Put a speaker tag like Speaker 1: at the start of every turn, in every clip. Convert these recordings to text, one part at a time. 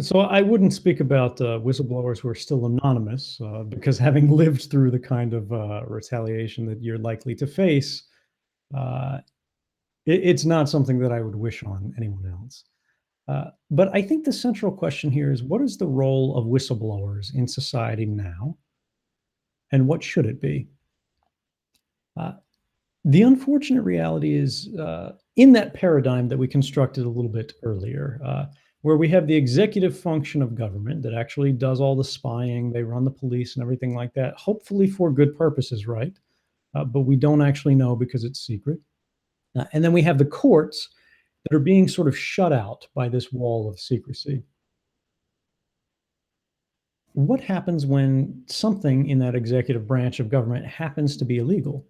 Speaker 1: So I wouldn't speak about whistleblowers who are still anonymous, because having lived through the kind of retaliation that you're likely to face, uh, it's not something that I would wish on anyone else. But I think the central question here is, what is the role of whistleblowers in society now, and what should it be? Uh, the unfortunate reality is, in that paradigm that we constructed a little bit earlier, where we have the executive function of government that actually does all the spying, they run the police and everything like that, hopefully for good purposes, right? But we don't actually know because it's secret. And then we have the courts that are being sort of shut out by this wall of secrecy. What happens when something in that executive branch of government happens to be illegal?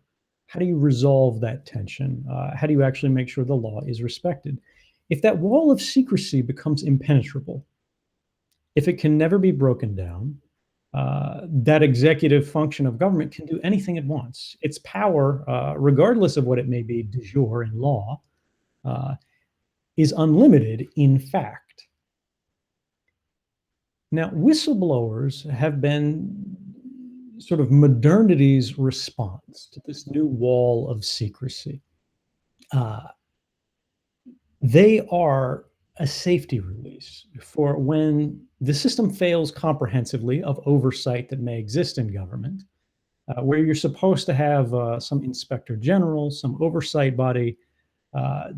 Speaker 1: How do you resolve that tension? How do you actually make sure the law is respected? If that wall of secrecy becomes impenetrable, if it can never be broken down, that executive function of government can do anything it wants. Its power, regardless of what it may be de jure in law, uh, is unlimited in fact. Now, whistleblowers have been sort of modernity's response to this new wall of secrecy. Uh, they are a safety release for when the system fails comprehensively of oversight that may exist in government, where you're supposed to have some inspector general, some oversight body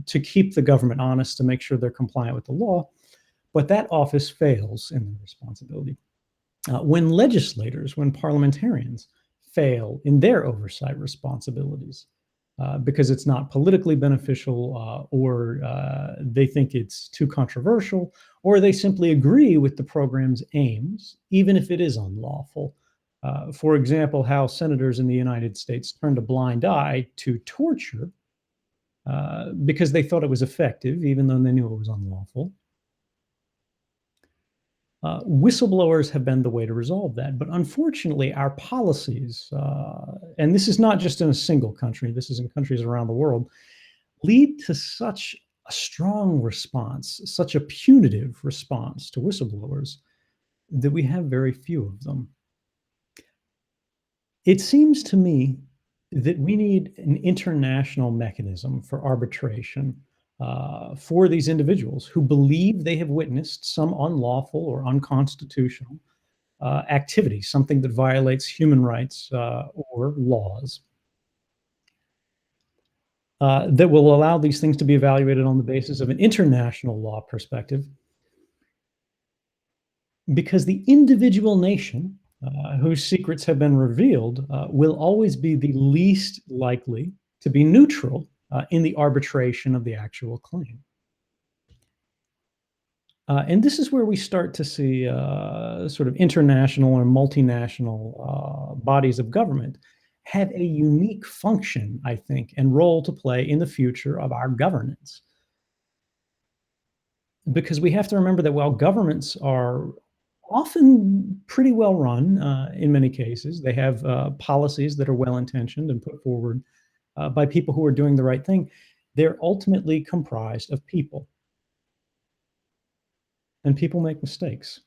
Speaker 1: to keep the government honest, to make sure they're compliant with the law. But that office fails in their responsibility. When legislators, when parliamentarians fail in their oversight responsibilities, because it's not politically beneficial, or they think it's too controversial, or they simply agree with the program's aims, even if it is unlawful. For example, how senators in the United States turned a blind eye to torture because they thought it was effective, even though they knew it was unlawful. Whistleblowers have been the way to resolve that. But unfortunately, our policies, and this is not just in a single country, this is in countries around the world, lead to such a strong response, such a punitive response to whistleblowers, that we have very few of them. It seems to me that we need an international mechanism for arbitration for these individuals who believe they have witnessed some unlawful or unconstitutional activity, something that violates human rights or laws, that will allow these things to be evaluated on the basis of an international law perspective. Because the individual nation whose secrets have been revealed will always be the least likely to be neutral in the arbitration of the actual claim. And this is where we start to see sort of international or multinational bodies of government have a unique function, I think, and role to play in the future of our governance. Because we have to remember that while governments are often pretty well run, in many cases, they have policies that are well intentioned and put forward by people who are doing the right thing, they're ultimately comprised of people. And people make mistakes.